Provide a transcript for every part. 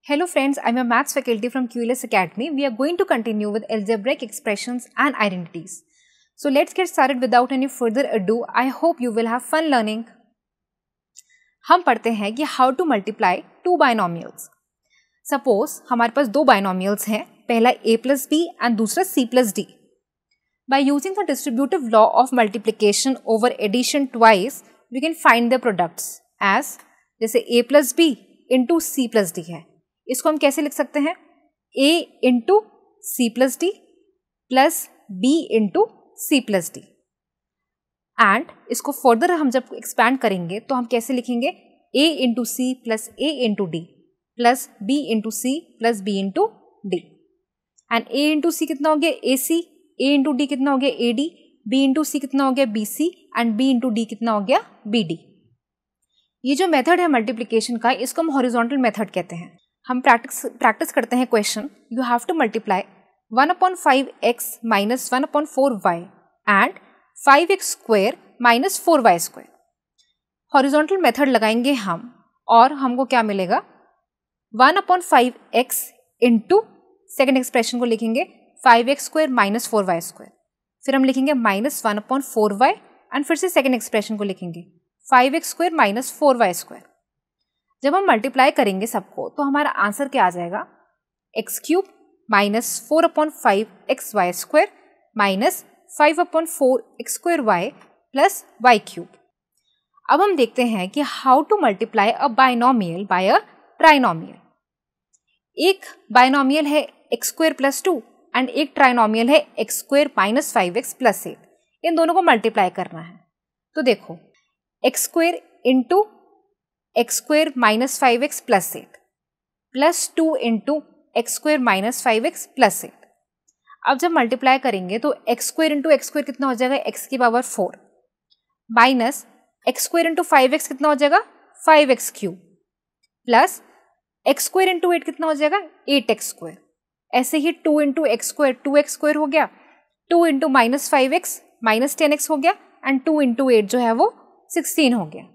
Hello friends, I'm a maths faculty from QLS Academy. We are going to continue with algebraic expressions and identities. So let's get started without any further ado. I hope you will have fun learning. हम पढ़ते हैं कि how to multiply two binomials. Suppose हमारे पास दो binomials हैं, पहला a plus b and दूसरा c plus d. By using the distributive law of multiplication over addition twice, we can find their products as जैसे a plus b into c plus d है. इसको हम कैसे लिख सकते हैं? a into c plus d plus b into c plus d. And इसको further हम जब एक्सपैंड करेंगे तो हम कैसे लिखेंगे? a into c plus a into d plus b into c plus b into d. And a into c कितना हो गया? ac. a into d कितना हो गया? ad. b into c कितना हो गया? bc. And b into d कितना हो गया? bd. ये जो मेथड है मल्टीप्लिकेशन का, इसको हम हॉरिजॉन्टल मेथड कहते हैं. हम प्रैक्टिस करते हैं question. You have to multiply 1/5x minus 1/4y and 5x square minus 4y square. Horizontal method लगाएंगे हम और हमको क्या मिलेगा? 1/5x इंटू सेकेंड एक्सप्रेशन को लिखेंगे 5x square minus 4y square. फिर हम लिखेंगे माइनस 1/4y एंड फिर से सेकेंड एक्सप्रेशन को लिखेंगे 5x square minus 4y square. जब हम मल्टीप्लाई करेंगे सबको तो हमारा आंसर क्या आ जाएगा? x cube minus 4/5xy square minus 5/4x square y plus y cube. अब हम देखते हैं कि how to multiply a binomial by a trinomial. एक बाइनोमियल है x स्क्वायर प्लस 2 एंड एक ट्राइनोमियल है x square minus 5x plus 8. इन दोनों को मल्टीप्लाई करना है. तो देखो x square into x square minus 5x plus 8 plus 2 into x square minus 5x plus 8. अब जब मल्टीप्लाई करेंगे तो x square into x square कितना हो जाएगा? x की power 4 minus x square into 5x कितना हो जाएगा? 5x cube plus x square into 8 कितना हो जाएगा? 8x square. ऐसे ही 2 into x square 2x square हो गया, 2 into minus 5x minus 10x हो गया एंड 2 इंटू 8 जो है वो 16 हो गया.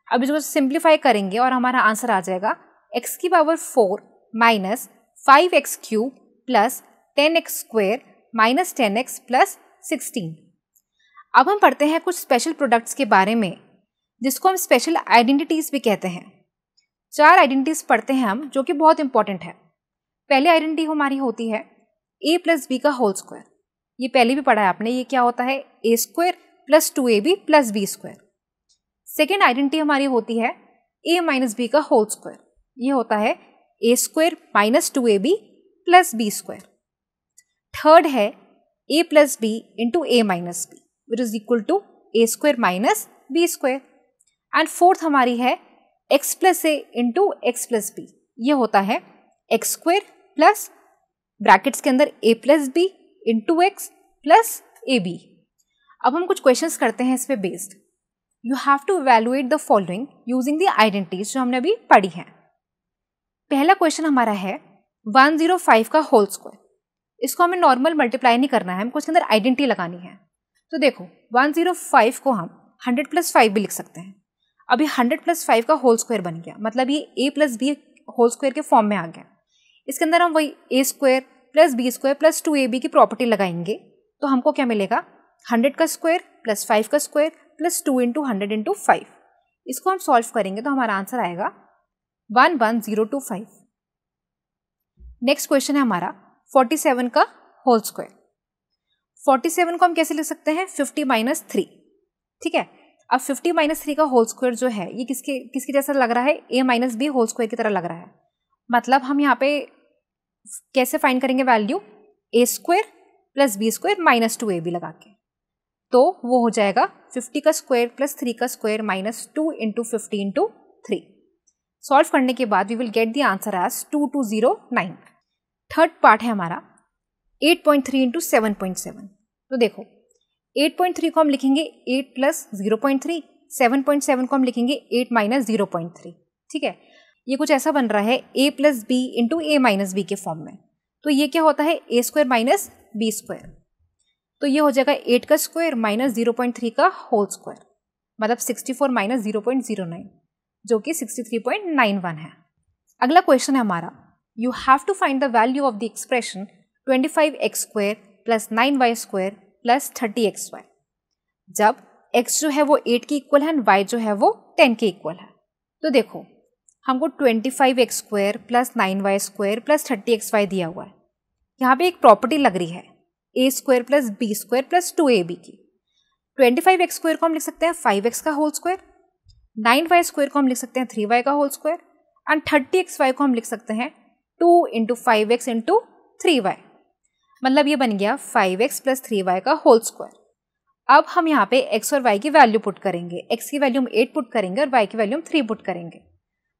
अब इसको सिंप्लीफाई करेंगे और हमारा आंसर आ जाएगा x की power 4 minus 5x cube plus 10x square minus 10x plus 16. अब हम पढ़ते हैं कुछ स्पेशल प्रोडक्ट्स के बारे में जिसको हम स्पेशल आइडेंटिटीज भी कहते हैं. 4 आइडेंटिटीज पढ़ते हैं हम जो कि बहुत इंपॉर्टेंट है. पहली आइडेंटिटी हमारी होती है a प्लस बी का होल स्क्वायर. ये पहले भी पढ़ा है आपने. ये क्या होता है? a square plus 2ab plus b square. Second identity हमारी होती है a माइनस बी का होल स्क्वायर. ये होता है a square minus 2ab plus b square. Third है a plus b into a minus b which is equal to a square minus b square. And fourth हमारी है x plus a into x plus b. ये होता है x square plus brackets के अंदर a plus b into x plus a b. अब हम कुछ क्वेश्चंस करते हैं इस पे based. You have to evaluate the following using the identities जो हमने अभी पढ़ी हैं. पहला क्वेश्चन हमारा है 105 का होल स्क्वायर. इसको हमें नॉर्मल मल्टीप्लाई नहीं करना है, हमको इसके अंदर आइडेंटिटी लगानी है. तो देखो 105 को हम 100 प्लस 5 भी लिख सकते हैं. अभी 100 प्लस 5 का होल स्क्वायर बन गया, मतलब ये a plus b whole square के फॉर्म में आ गया. इसके अंदर हम वही a square plus b square plus 2ab की प्रॉपर्टी लगाएंगे तो हमको क्या मिलेगा? 100 का स्क्वायर प्लस 5 का स्क्वायर प्लस 2 इंटू 100 इंटू 5. इसको हम सॉल्व करेंगे तो हमारा आंसर आएगा 11025. नेक्स्ट क्वेश्चन है हमारा 47 का होल स्क्वायर. 47 को हम कैसे लिख सकते हैं? 50 माइनस 3. ठीक है. अब 50 माइनस 3 का होल स्क्वायर जो है ये किसके जैसा लग रहा है? a minus b whole square की तरह लग रहा है. मतलब हम यहाँ पे कैसे फाइंड करेंगे value? a square plus b square minus 2ab लगा के. तो वो हो जाएगा 50 का स्क्वायर प्लस 3 का square minus 2 into 50 into 3. Solve करने के बाद we will get the answer as 2209. Third part है हमारा 8.3 इंटू 7.7. तो देखो 8.3 को हम लिखेंगे 8 प्लस 0.3, 7.7 को हम लिखेंगे 8 माइनस 0.3. ठीक है. ये कुछ ऐसा बन रहा है a plus b into a minus b के फॉर्म में. तो ये क्या होता है? a square minus b square. तो ये हो जाएगा 8 का स्क्वायर माइनस 0.3 का होल स्क्वायर, मतलब 64 माइनस 0.09 जो कि 63.91 है. अगला क्वेश्चन है हमारा you have to find the value of the expression 25x square plus 9y square plus 30xy. जब x जो है वो 8 के इक्वल है, y जो है वो 10 के इक्वल है। तो देखो हमको 25x square plus 9y square plus 30xy दिया हुआ है। यहाँ पे एक प्रॉपर्टी लग रही है a square plus b square plus 2ab की। 25x स्क्वायर को हम लिख सकते हैं 5x का होल स्क्वायर, 9y स्क्वायर को हम लिख सकते हैं 3y का होल स्क्वायर एंड 30xy को हम लिख सकते हैं 2 इंटू 5x इंटू 3y। मतलब ये बन गया 5x प्लस 3y का होल स्क्वायर। अब हम यहाँ पे x और y की वैल्यू पुट करेंगे। x की वैल्यू हम 8 पुट करेंगे और y की वैल्यू हम 3 पुट करेंगे।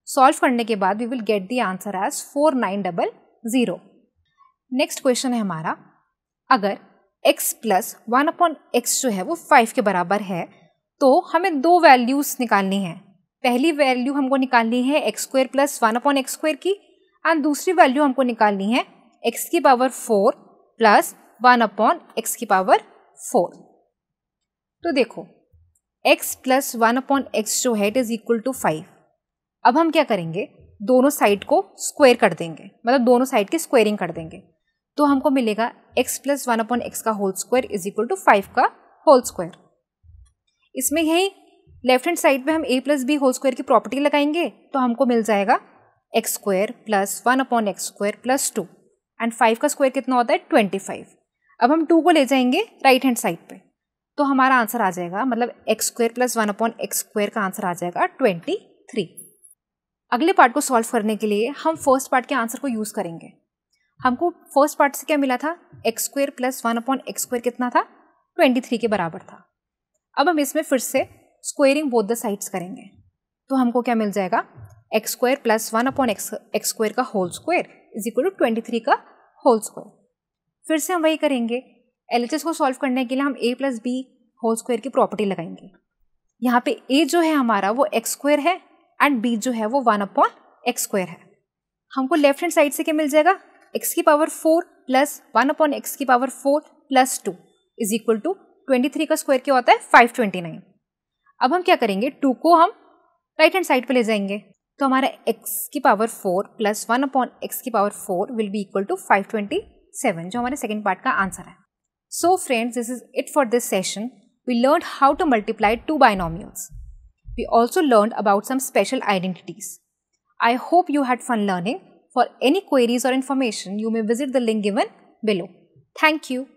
सॉल्व करने के बाद we will get the answer as 4900। Next question है हमारा, अगर x प्लस 1/x जो है वो 5 के बराबर है तो हमें दो वैल्यूज निकालनी है। पहली वैल्यू हमको निकालनी है x square plus 1/x square की एंड दूसरी वैल्यू हमको निकालनी है x की पावर 4 प्लस 1/x की पावर 4। तो देखो x प्लस 1/x जो है इट इज इक्वल टू 5। अब हम क्या करेंगे, दोनों साइड को स्क्वायर कर देंगे, मतलब दोनों साइड की स्क्वायरिंग कर देंगे। तो हमको मिलेगा x प्लस 1/x का whole square is equal to 5 का होल स्क्वायर। इसमें यही लेफ्ट हैंड साइड पे हम a plus b whole square की प्रॉपर्टी लगाएंगे तो हमको मिल जाएगा x square plus 1/x square plus 2 and 5 का स्क्वायर कितना होता है 25। अब हम 2 को ले जाएंगे राइट हैंड साइड पे तो हमारा आंसर आ जाएगा, मतलब x square plus 1/x square का आंसर आ जाएगा 23। अगले पार्ट को सॉल्व करने के लिए हम फर्स्ट पार्ट के आंसर को यूज करेंगे। हमको फर्स्ट पार्ट से क्या मिला था, x square plus 1/x square कितना था 23 के बराबर था। अब हम इसमें फिर से स्क्वायरिंग बोथ द साइड्स करेंगे तो हमको क्या मिल जाएगा, x square plus 1/x square का whole square is equal to 23 का होल स्क्वायर। फिर से हम वही करेंगे, LHS को सॉल्व करने के लिए हम a plus b whole square की प्रॉपर्टी लगाएंगे। यहाँ पे a जो है हमारा वो x स्क्वायर है एंड b जो है वो 1/x स्क्वायर है। हमको लेफ्ट हैंड साइड से क्या मिल जाएगा, x की पावर 4 प्लस 1/x की power 4 plus 2 is equal to 23 का स्क्वायर क्या होता है 529। अब हम क्या करेंगे, 2 को हम राइट हैंड साइड पे ले जाएंगे तो हमारा x की पावर 4 प्लस 1/x की power 4 will be equal to 527 जो हमारे सेकेंड पार्ट का आंसर है। So friends, this is it for this session. We learned how to multiply two binomials. We also learned about some special identities. I hope you had fun learning. For any queries or information, you may visit the link given below. Thank you.